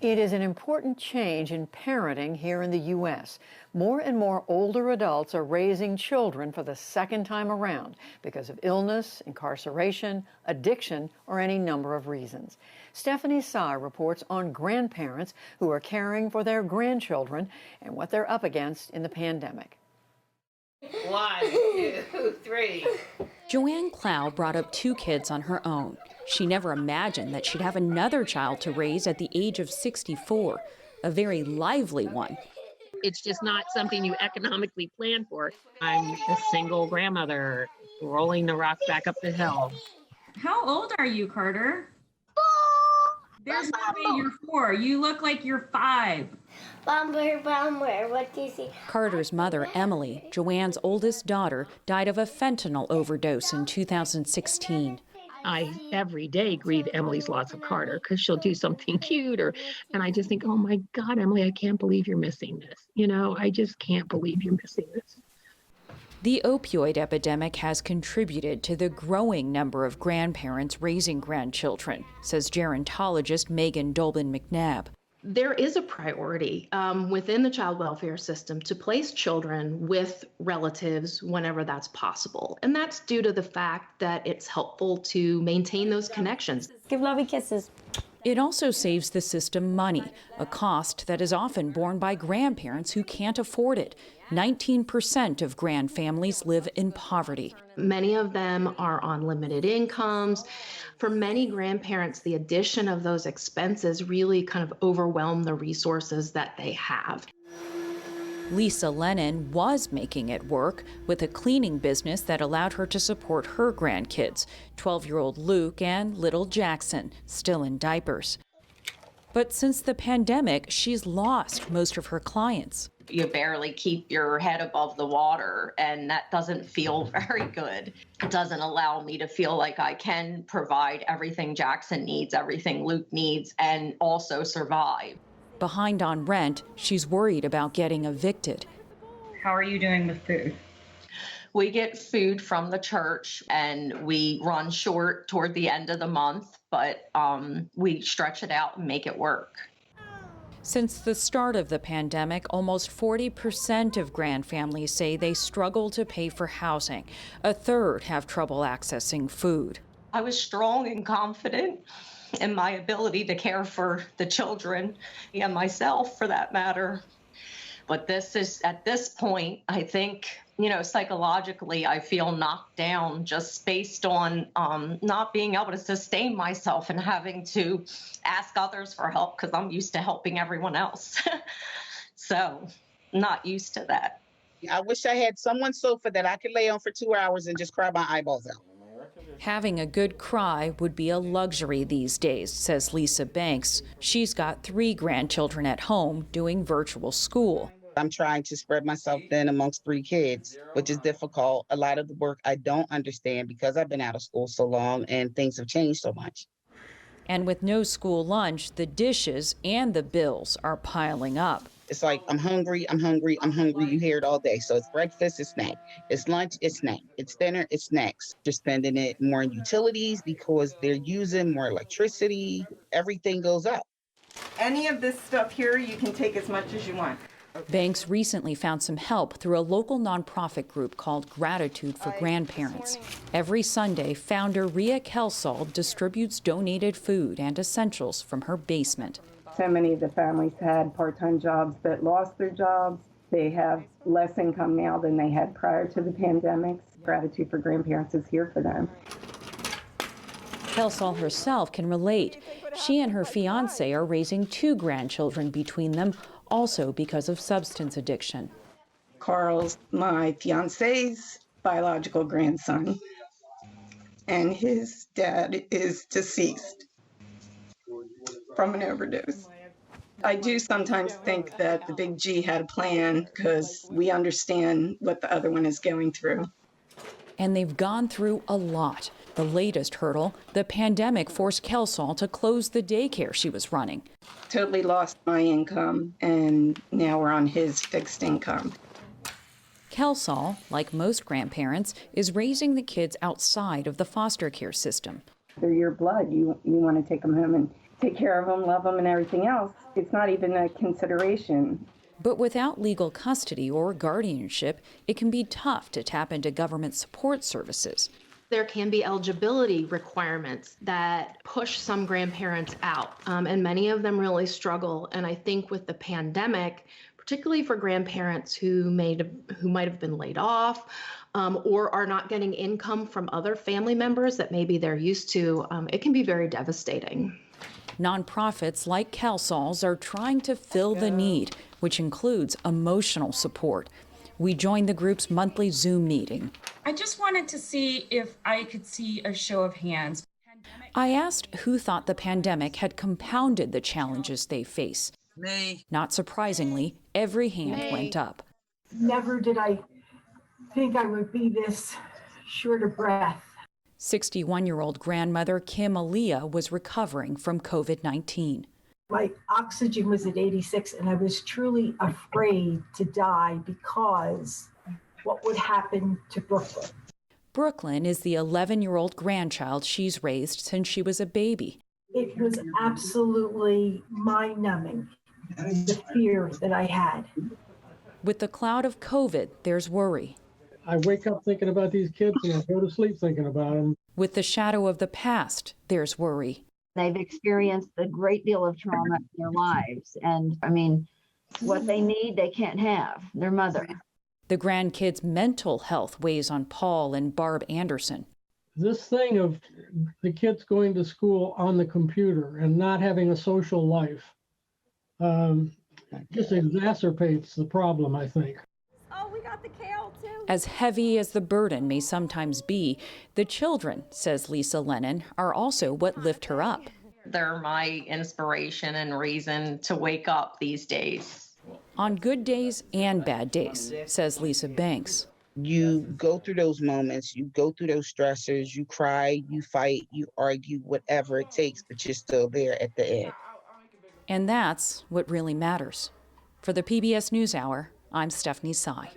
It is an important change in parenting here in the U.S. More and more older adults are raising children for the second time around because of illness, incarceration, addiction, or any number of reasons. Stephanie Sy reports on grandparents who are caring for their grandchildren and what they're up against in the pandemic. 1, 2, 3. Joanne Clow brought up 2 kids on her own. She never imagined that she'd have another child to raise at the age of 64, a very lively one. It's just not something you economically plan for. I'm a single grandmother rolling the rock back up the hill. How old are you, Carter? There's no way you're 4. You look like you're 5. Bumper, what do you see? Carter's mother, Emily, Joanne's oldest daughter, died of a fentanyl overdose in 2016. I every day grieve Emily's loss of Carter because she'll do something cute and I just think, oh my God, Emily, I can't believe you're missing this. I just can't believe you're missing this. The opioid epidemic has contributed to the growing number of grandparents raising grandchildren, says gerontologist Megan Dolben McNabb. There is a priority within the child welfare system to place children with relatives whenever that's possible. And that's due to the fact that it's helpful to maintain those connections. Give lovey kisses. It also saves the system money, a cost that is often borne by grandparents who can't afford it. 19% of grand families live in poverty. Many of them are on limited incomes. For many grandparents, the addition of those expenses really kind of overwhelm the resources that they have. Lisa Lennon was making it work with a cleaning business that allowed her to support her grandkids, 12-year-old Luke and little Jackson, still in diapers. But since the pandemic, she's lost most of her clients. You barely keep your head above the water, and that doesn't feel very good. It doesn't allow me to feel like I can provide everything Jackson needs, everything Luke needs, and also survive. Behind on rent, she's worried about getting evicted. How are you doing with food? We get food from the church, and we run short toward the end of the month, but we stretch it out and make it work. Since the start of the pandemic, almost 40% of grand families say they struggle to pay for housing. A third have trouble accessing food. I was strong and confident in my ability to care for the children and myself, for that matter. But at this point, I think, psychologically, I feel knocked down just based on not being able to sustain myself and having to ask others for help because I'm used to helping everyone else. So, not used to that. I wish I had someone's sofa that I could lay on for 2 hours and just cry my eyeballs out. Having a good cry would be a luxury these days, says Lisa Banks. She's got 3 grandchildren at home doing virtual school. I'm trying to spread myself thin amongst 3 kids, which is difficult. A lot of the work I don't understand because I've been out of school so long and things have changed so much. And with no school lunch, the dishes and the bills are piling up. It's like, I'm hungry, I'm hungry, I'm hungry. You hear it all day. So it's breakfast, it's snack. It's lunch, it's snack. It's dinner, it's snacks. You're spending it more in utilities because they're using more electricity. Everything goes up. Any of this stuff here, you can take as much as you want. Banks recently found some help through a local nonprofit group called Gratitude for Grandparents. Every Sunday, founder Ria Kelsall distributes donated food and essentials from her basement. So many of the families had part-time jobs that lost their jobs. They have less income now than they had prior to the pandemic. Gratitude for Grandparents is here for them. Kelsall herself can relate. She and her fiancé are raising 2 grandchildren between them, also because of substance addiction. Carl's my fiancé's biological grandson, and his dad is deceased from an overdose. I do sometimes think that the Big G had a plan because we understand what the other one is going through. And they've gone through a lot. The latest hurdle, the pandemic forced Kelsall to close the daycare she was running. Totally lost my income, and now we're on his fixed income. Kelsall, like most grandparents, is raising the kids outside of the foster care system. They're your blood. You want to take them home and take care of them, love them, and everything else. It's not even a consideration. But without legal custody or guardianship, it can be tough to tap into government support services. There can be eligibility requirements that push some grandparents out, and many of them really struggle. And I think with the pandemic, particularly for grandparents who might have been laid off or are not getting income from other family members that maybe they're used to, it can be very devastating. Nonprofits like CalSol's are trying to fill the need, which includes emotional support. We joined the group's monthly Zoom meeting. I just wanted to see if I could see a show of hands. I asked who thought the pandemic had compounded the challenges they face. Me. Not surprisingly, every hand went up. Never did I think I would be this short of breath. 61-year-old grandmother Kim Aaliyah was recovering from COVID-19. My oxygen was at 86, and I was truly afraid to die because what would happen to Brooklyn? Brooklyn is the 11-year-old grandchild she's raised since she was a baby. It was absolutely mind-numbing, the fear that I had. With the cloud of COVID, there's worry. I wake up thinking about these kids and I go to sleep thinking about them. With the shadow of the past, there's worry. They've experienced a great deal of trauma in their lives. And I mean, what they need, they can't have, their mother. The grandkids' mental health weighs on Paul and Barb Anderson. This thing of the kids going to school on the computer and not having a social life just exacerbates the problem, I think. Oh, we got the kale too. As heavy as the burden may sometimes be, the children, says Lisa Lennon, are also what lift her up. They're my inspiration and reason to wake up these days. On good days and bad days, says Lisa Banks. You go through those moments, you go through those stressors, you cry, you fight, you argue, whatever it takes, but you're still there at the end. And that's what really matters. For the PBS NewsHour, I'm Stephanie Sy.